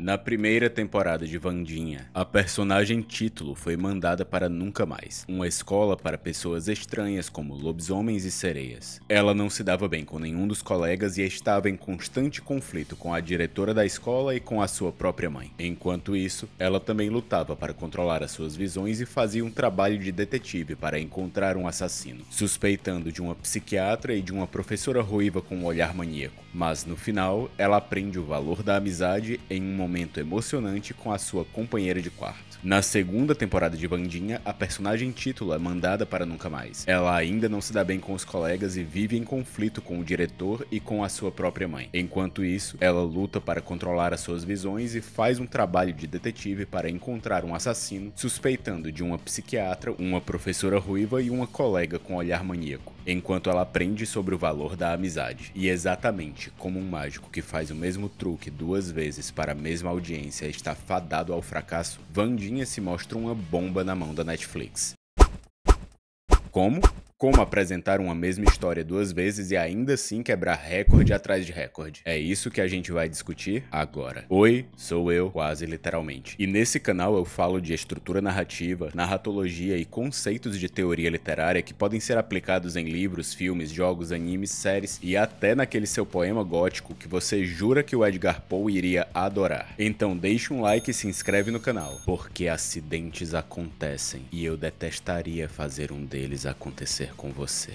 Na primeira temporada de Wandinha, a personagem título foi mandada para Nunca Mais, uma escola para pessoas estranhas como lobisomens e sereias. Ela não se dava bem com nenhum dos colegas e estava em constante conflito com a diretora da escola e com a sua própria mãe. Enquanto isso, ela também lutava para controlar as suas visões e fazia um trabalho de detetive para encontrar um assassino, suspeitando de uma psiquiatra e de uma professora ruiva com um olhar maníaco. Mas no final, ela aprende o valor da amizade em um momento emocionante com a sua companheira de quarto. Na segunda temporada de Wandinha, a personagem título é mandada para Nunca Mais. Ela ainda não se dá bem com os colegas e vive em conflito com o diretor e com a sua própria mãe. Enquanto isso, ela luta para controlar as suas visões e faz um trabalho de detetive para encontrar um assassino, suspeitando de uma psiquiatra, uma professora ruiva e uma colega com olhar maníaco, enquanto ela aprende sobre o valor da amizade. E exatamente como um mágico que faz o mesmo truque duas vezes para a mesma audiência está fadado ao fracasso, Wandinha se mostra uma bomba na mão da Netflix. Como? Como apresentar uma mesma história duas vezes e ainda assim quebrar recorde atrás de recorde? É isso que a gente vai discutir agora. Oi, sou eu, quase literalmente. E nesse canal eu falo de estrutura narrativa, narratologia e conceitos de teoria literária que podem ser aplicados em livros, filmes, jogos, animes, séries e até naquele seu poema gótico que você jura que o Edgar Poe iria adorar. Então deixa um like e se inscreve no canal, porque acidentes acontecem e eu detestaria fazer um deles acontecer com você.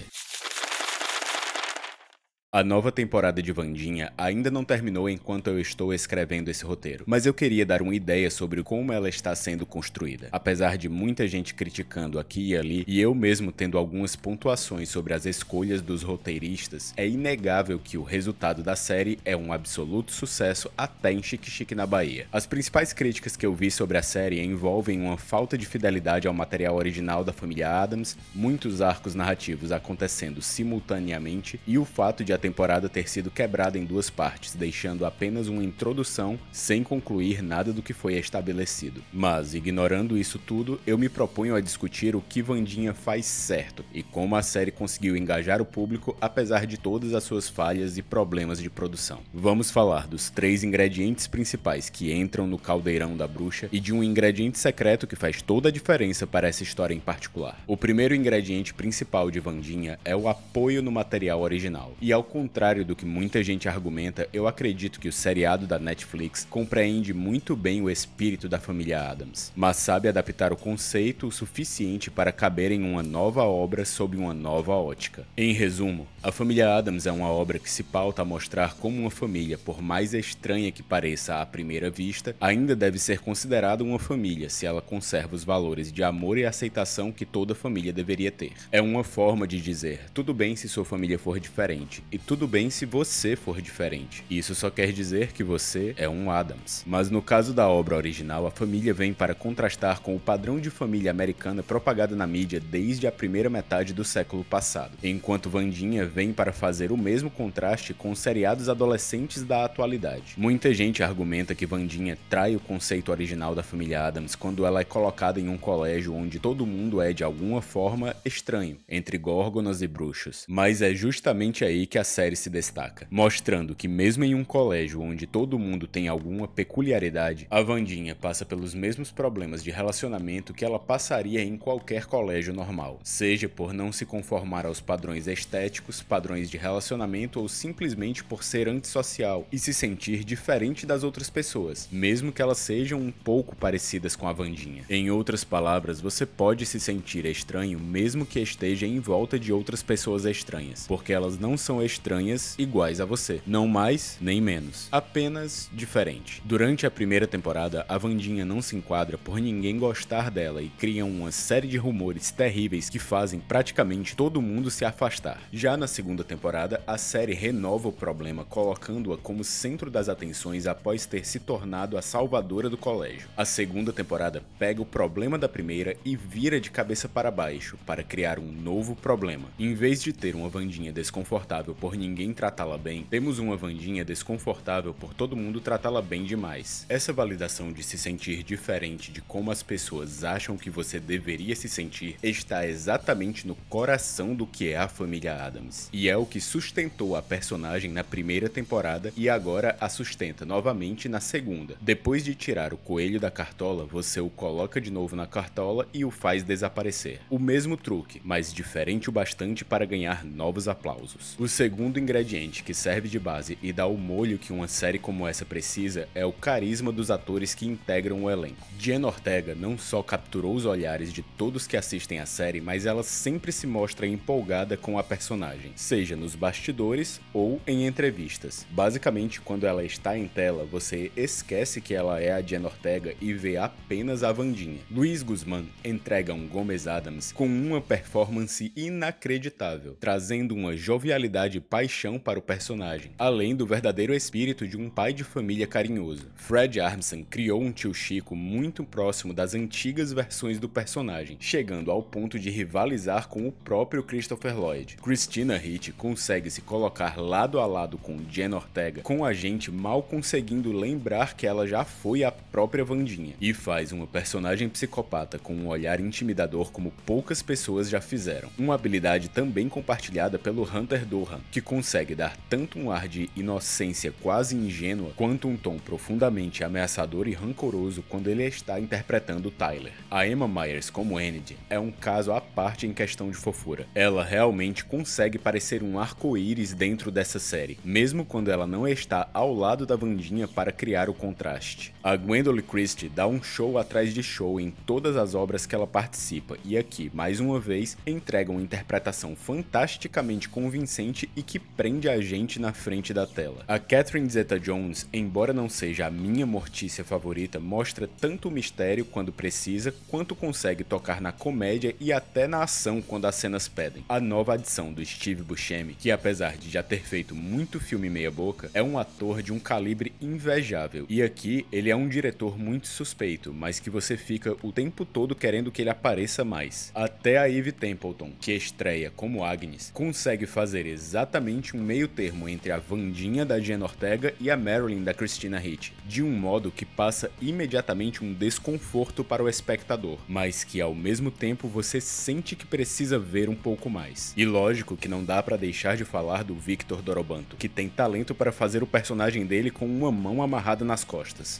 A nova temporada de Wandinha ainda não terminou enquanto eu estou escrevendo esse roteiro, mas eu queria dar uma ideia sobre como ela está sendo construída. Apesar de muita gente criticando aqui e ali, e eu mesmo tendo algumas pontuações sobre as escolhas dos roteiristas, é inegável que o resultado da série é um absoluto sucesso até em Xique Xique na Bahia. As principais críticas que eu vi sobre a série envolvem uma falta de fidelidade ao material original da família Addams, muitos arcos narrativos acontecendo simultaneamente e o fato de a temporada ter sido quebrada em duas partes, deixando apenas uma introdução sem concluir nada do que foi estabelecido. Mas, ignorando isso tudo, eu me proponho a discutir o que Wandinha faz certo e como a série conseguiu engajar o público apesar de todas as suas falhas e problemas de produção. Vamos falar dos três ingredientes principais que entram no caldeirão da bruxa e de um ingrediente secreto que faz toda a diferença para essa história em particular. O primeiro ingrediente principal de Wandinha é o apoio no material original. E ao contrário do que muita gente argumenta, eu acredito que o seriado da Netflix compreende muito bem o espírito da família Addams, mas sabe adaptar o conceito o suficiente para caber em uma nova obra sob uma nova ótica. Em resumo, a família Addams é uma obra que se pauta a mostrar como uma família, por mais estranha que pareça à primeira vista, ainda deve ser considerada uma família se ela conserva os valores de amor e aceitação que toda família deveria ter. É uma forma de dizer, tudo bem se sua família for diferente, e tudo bem se você for diferente. Isso só quer dizer que você é um Addams. Mas no caso da obra original, a família vem para contrastar com o padrão de família americana propagado na mídia desde a primeira metade do século passado, enquanto Wandinha vem para fazer o mesmo contraste com os seriados adolescentes da atualidade. Muita gente argumenta que Wandinha trai o conceito original da família Addams quando ela é colocada em um colégio onde todo mundo é de alguma forma estranho, entre górgonas e bruxos. Mas é justamente aí que a série se destaca, mostrando que mesmo em um colégio onde todo mundo tem alguma peculiaridade, a Wandinha passa pelos mesmos problemas de relacionamento que ela passaria em qualquer colégio normal, seja por não se conformar aos padrões estéticos, padrões de relacionamento ou simplesmente por ser antissocial e se sentir diferente das outras pessoas, mesmo que elas sejam um pouco parecidas com a Wandinha. Em outras palavras, você pode se sentir estranho mesmo que esteja em volta de outras pessoas estranhas, porque elas não são estranhas iguais a você, não mais nem menos, apenas diferente. Durante a primeira temporada, a Wandinha não se enquadra por ninguém gostar dela e criam uma série de rumores terríveis que fazem praticamente todo mundo se afastar. Já na segunda temporada, a série renova o problema colocando-a como centro das atenções após ter se tornado a salvadora do colégio. A segunda temporada pega o problema da primeira e vira de cabeça para baixo para criar um novo problema. Em vez de ter uma Wandinha desconfortável por por ninguém tratá-la bem, temos uma Wandinha desconfortável por todo mundo tratá-la bem demais. Essa validação de se sentir diferente de como as pessoas acham que você deveria se sentir está exatamente no coração do que é a família Addams. E é o que sustentou a personagem na primeira temporada e agora a sustenta novamente na segunda. Depois de tirar o coelho da cartola, você o coloca de novo na cartola e o faz desaparecer. O mesmo truque, mas diferente o bastante para ganhar novos aplausos. O segundo ingrediente que serve de base e dá o molho que uma série como essa precisa é o carisma dos atores que integram o elenco. Jenna Ortega não só capturou os olhares de todos que assistem a série, mas ela sempre se mostra empolgada com a personagem, seja nos bastidores ou em entrevistas. Basicamente, quando ela está em tela, você esquece que ela é a Jenna Ortega e vê apenas a Wandinha. Luis Guzmán entrega um Gómez Addams com uma performance inacreditável, trazendo uma jovialidade e paixão para o personagem, além do verdadeiro espírito de um pai de família carinhoso. Fred Armisen criou um tio Chico muito próximo das antigas versões do personagem, chegando ao ponto de rivalizar com o próprio Christopher Lloyd. Christina Ricci consegue se colocar lado a lado com Jenna Ortega, com a gente mal conseguindo lembrar que ela já foi a própria Wandinha, e faz uma personagem psicopata com um olhar intimidador como poucas pessoas já fizeram. Uma habilidade também compartilhada pelo Hunter Dohan, que consegue dar tanto um ar de inocência quase ingênua, quanto um tom profundamente ameaçador e rancoroso quando ele está interpretando Tyler. A Emma Myers como Enid é um caso à parte em questão de fofura. Ela realmente consegue parecer um arco-íris dentro dessa série, mesmo quando ela não está ao lado da Wandinha para criar o contraste. A Gwendoline Christie dá um show atrás de show em todas as obras que ela participa, e aqui, mais uma vez, entrega uma interpretação fantasticamente convincente e que prende a gente na frente da tela. A Catherine Zeta-Jones, embora não seja a minha Mortícia favorita, mostra tanto o mistério quando precisa, quanto consegue tocar na comédia e até na ação quando as cenas pedem. A nova adição do Steve Buscemi, que apesar de já ter feito muito filme meia boca, é um ator de um calibre invejável, e aqui ele é um diretor muito suspeito, mas que você fica o tempo todo querendo que ele apareça mais. Até a Eve Templeton, que estreia como Agnes, consegue fazer exatamente um meio termo entre a Wandinha da Jenna Ortega e a Marilyn da Christina Ricci, de um modo que passa imediatamente um desconforto para o espectador, mas que ao mesmo tempo você sente que precisa ver um pouco mais. E lógico que não dá pra deixar de falar do Victor Dorobanto, que tem talento para fazer o personagem dele com uma mão amarrada nas costas.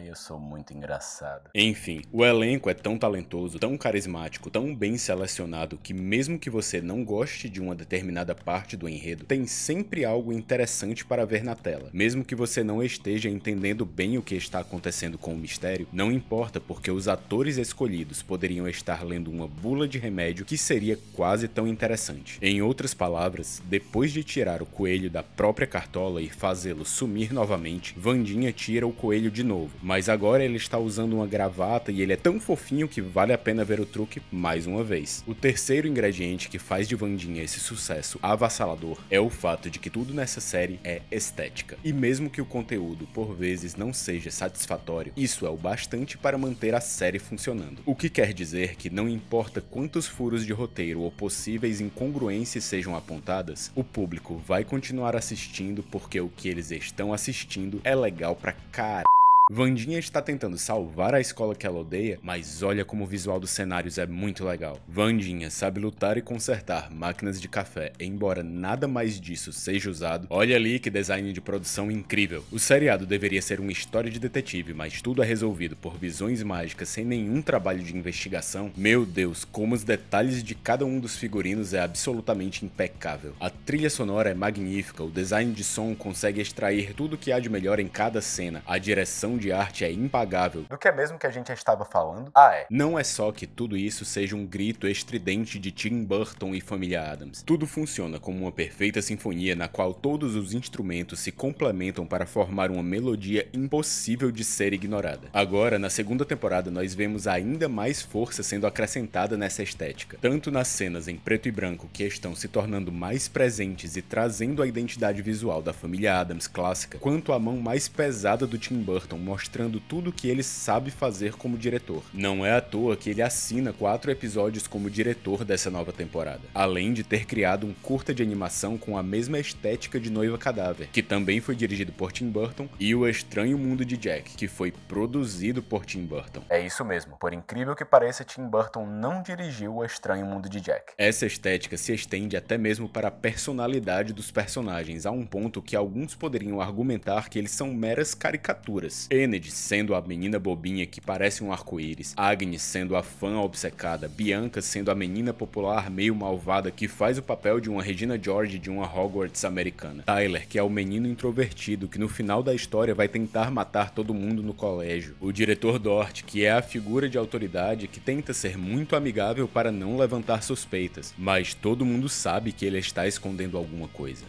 Eu sou muito engraçado. Enfim, o elenco é tão talentoso, tão carismático, tão bem selecionado que mesmo que você não goste de uma determinada parte do enredo, tem sempre algo interessante para ver na tela. Mesmo que você não esteja entendendo bem o que está acontecendo com o mistério, não importa, porque os atores escolhidos poderiam estar lendo uma bula de remédio que seria quase tão interessante. Em outras palavras, depois de tirar o coelho da própria cartola e fazê-lo sumir novamente, Wandinha tira o coelho de novo, mas agora ele está usando uma gravata e ele é tão fofinho que vale a pena ver o truque mais uma vez. O terceiro ingrediente que faz de Wandinha esse sucesso avassalador é o fato de que tudo nessa série é estética. E mesmo que o conteúdo por vezes não seja satisfatório, isso é o bastante para manter a série funcionando. O que quer dizer que não importa quantos furos de roteiro ou possíveis incongruências sejam apontadas, o público vai continuar assistindo porque o que eles estão assistindo é legal pra caralho. Wandinha está tentando salvar a escola que ela odeia, mas olha como o visual dos cenários é muito legal. Wandinha sabe lutar e consertar máquinas de café, embora nada mais disso seja usado. Olha ali que design de produção incrível. O seriado deveria ser uma história de detetive, mas tudo é resolvido por visões mágicas sem nenhum trabalho de investigação. Meu Deus, como os detalhes de cada um dos figurinos é absolutamente impecável. A trilha sonora é magnífica, o design de som consegue extrair tudo que há de melhor em cada cena, a direção de arte é impagável. Do que é mesmo que a gente estava falando? Não é só que tudo isso seja um grito estridente de Tim Burton e família Addams. Tudo funciona como uma perfeita sinfonia na qual todos os instrumentos se complementam para formar uma melodia impossível de ser ignorada. Agora, na segunda temporada, nós vemos ainda mais força sendo acrescentada nessa estética, tanto nas cenas em preto e branco que estão se tornando mais presentes e trazendo a identidade visual da família Addams clássica, quanto a mão mais pesada do Tim Burton mostrando tudo o que ele sabe fazer como diretor. Não é à toa que ele assina 4 episódios como diretor dessa nova temporada, além de ter criado um curta de animação com a mesma estética de Noiva Cadáver, que também foi dirigido por Tim Burton, e O Estranho Mundo de Jack, que foi produzido por Tim Burton. É isso mesmo, por incrível que pareça, Tim Burton não dirigiu O Estranho Mundo de Jack. Essa estética se estende até mesmo para a personalidade dos personagens, a um ponto que alguns poderiam argumentar que eles são meras caricaturas. Enid sendo a menina bobinha que parece um arco-íris, Agnes sendo a fã obcecada, Bianca sendo a menina popular meio malvada que faz o papel de uma Regina George de uma Hogwarts americana, Tyler, que é o menino introvertido que no final da história vai tentar matar todo mundo no colégio, o diretor Dort, que é a figura de autoridade que tenta ser muito amigável para não levantar suspeitas, mas todo mundo sabe que ele está escondendo alguma coisa.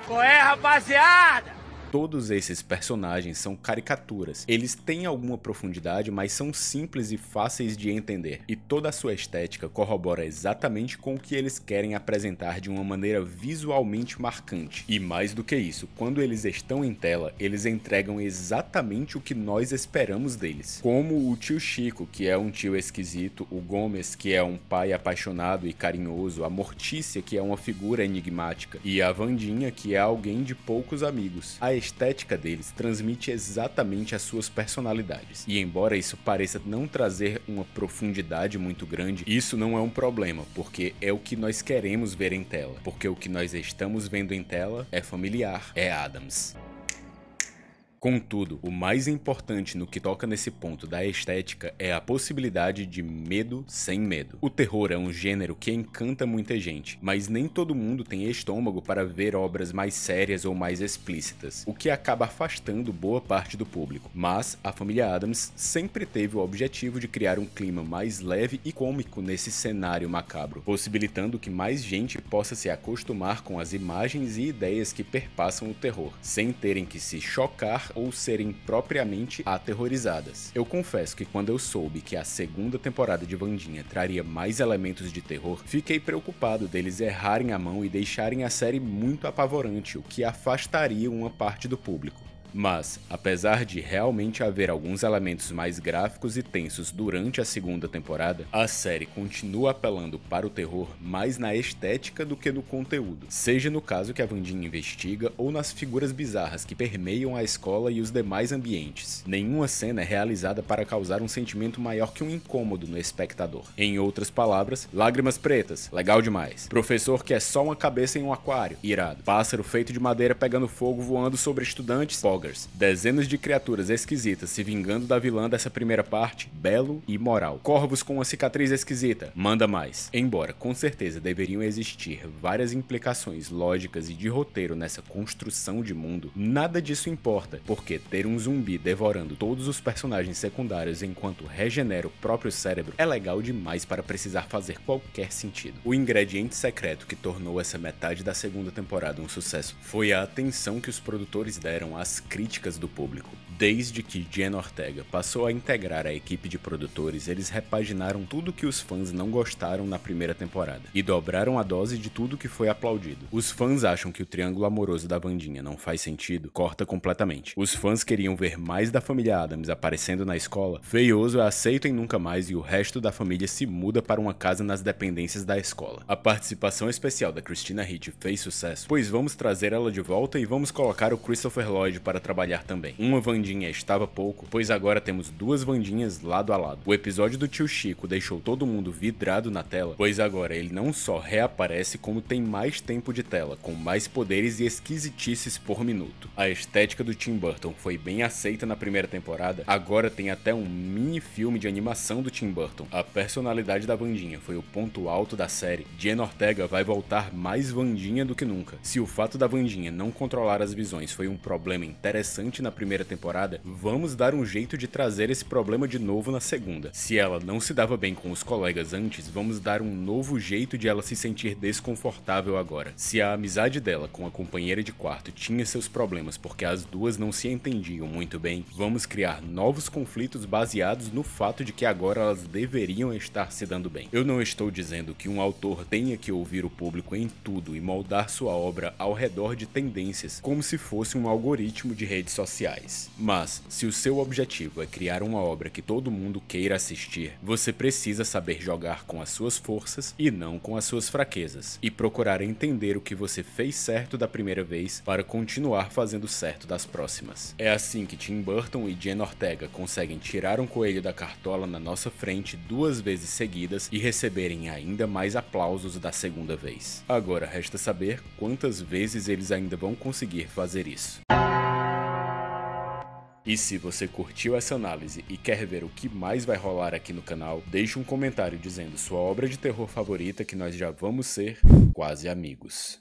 Qual é, rapaziada? Todos esses personagens são caricaturas. Eles têm alguma profundidade, mas são simples e fáceis de entender. E toda a sua estética corrobora exatamente com o que eles querem apresentar de uma maneira visualmente marcante. E mais do que isso, quando eles estão em tela, eles entregam exatamente o que nós esperamos deles. Como o tio Chico, que é um tio esquisito, o Gomes, que é um pai apaixonado e carinhoso, a Mortícia, que é uma figura enigmática, e a Wandinha, que é alguém de poucos amigos. A estética deles transmite exatamente as suas personalidades. E embora isso pareça não trazer uma profundidade muito grande, isso não é um problema, porque é o que nós queremos ver em tela. Porque o que nós estamos vendo em tela é familiar, é Addams. Contudo, o mais importante no que toca nesse ponto da estética é a possibilidade de medo sem medo. O terror é um gênero que encanta muita gente, mas nem todo mundo tem estômago para ver obras mais sérias ou mais explícitas, o que acaba afastando boa parte do público. Mas a família Addams sempre teve o objetivo de criar um clima mais leve e cômico nesse cenário macabro, possibilitando que mais gente possa se acostumar com as imagens e ideias que perpassam o terror, sem terem que se chocar ou serem propriamente aterrorizadas. Eu confesso que quando eu soube que a segunda temporada de Wandinha traria mais elementos de terror, fiquei preocupado deles errarem a mão e deixarem a série muito apavorante, o que afastaria uma parte do público. Mas, apesar de realmente haver alguns elementos mais gráficos e tensos durante a segunda temporada, a série continua apelando para o terror mais na estética do que no conteúdo, seja no caso que a Wandinha investiga ou nas figuras bizarras que permeiam a escola e os demais ambientes. Nenhuma cena é realizada para causar um sentimento maior que um incômodo no espectador. Em outras palavras, lágrimas pretas, legal demais. Professor que é só uma cabeça em um aquário, irado. Pássaro feito de madeira pegando fogo voando sobre estudantes, dezenas de criaturas esquisitas se vingando da vilã dessa primeira parte, belo e moral. Corvos com uma cicatriz esquisita, manda mais. Embora com certeza deveriam existir várias implicações lógicas e de roteiro nessa construção de mundo, nada disso importa, porque ter um zumbi devorando todos os personagens secundários enquanto regenera o próprio cérebro é legal demais para precisar fazer qualquer sentido. O ingrediente secreto que tornou essa metade da segunda temporada um sucesso foi a atenção que os produtores deram às críticas do público. Desde que Jenna Ortega passou a integrar a equipe de produtores, eles repaginaram tudo que os fãs não gostaram na primeira temporada e dobraram a dose de tudo que foi aplaudido. Os fãs acham que o triângulo amoroso da Wandinha não faz sentido, corta completamente. Os fãs queriam ver mais da família Addams aparecendo na escola, Feioso é aceito em Nunca Mais e o resto da família se muda para uma casa nas dependências da escola. A participação especial da Christina Ricci fez sucesso, pois vamos trazer ela de volta e vamos colocar o Christopher Lloyd para trabalhar também. Uma Wandinha estava pouco, pois agora temos duas Wandinhas lado a lado. O episódio do tio Chico deixou todo mundo vidrado na tela, pois agora ele não só reaparece como tem mais tempo de tela, com mais poderes e esquisitices por minuto. A estética do Tim Burton foi bem aceita na primeira temporada, agora tem até um mini filme de animação do Tim Burton. A personalidade da Wandinha foi o ponto alto da série. Jenna Ortega vai voltar mais Wandinha do que nunca. Se o fato da Wandinha não controlar as visões foi um problema interessante na primeira temporada, vamos dar um jeito de trazer esse problema de novo na segunda. Se ela não se dava bem com os colegas antes, vamos dar um novo jeito de ela se sentir desconfortável agora. Se a amizade dela com a companheira de quarto tinha seus problemas porque as duas não se entendiam muito bem, vamos criar novos conflitos baseados no fato de que agora elas deveriam estar se dando bem. Eu não estou dizendo que um autor tenha que ouvir o público em tudo e moldar sua obra ao redor de tendências, como se fosse um algoritmo de redes sociais. Mas, se o seu objetivo é criar uma obra que todo mundo queira assistir, você precisa saber jogar com as suas forças e não com as suas fraquezas, e procurar entender o que você fez certo da primeira vez para continuar fazendo certo das próximas. É assim que Tim Burton e Jenna Ortega conseguem tirar um coelho da cartola na nossa frente 2 vezes seguidas e receberem ainda mais aplausos da segunda vez. Agora resta saber quantas vezes eles ainda vão conseguir fazer isso. E se você curtiu essa análise e quer ver o que mais vai rolar aqui no canal, deixe um comentário dizendo sua obra de terror favorita, que nós já vamos ser quase amigos.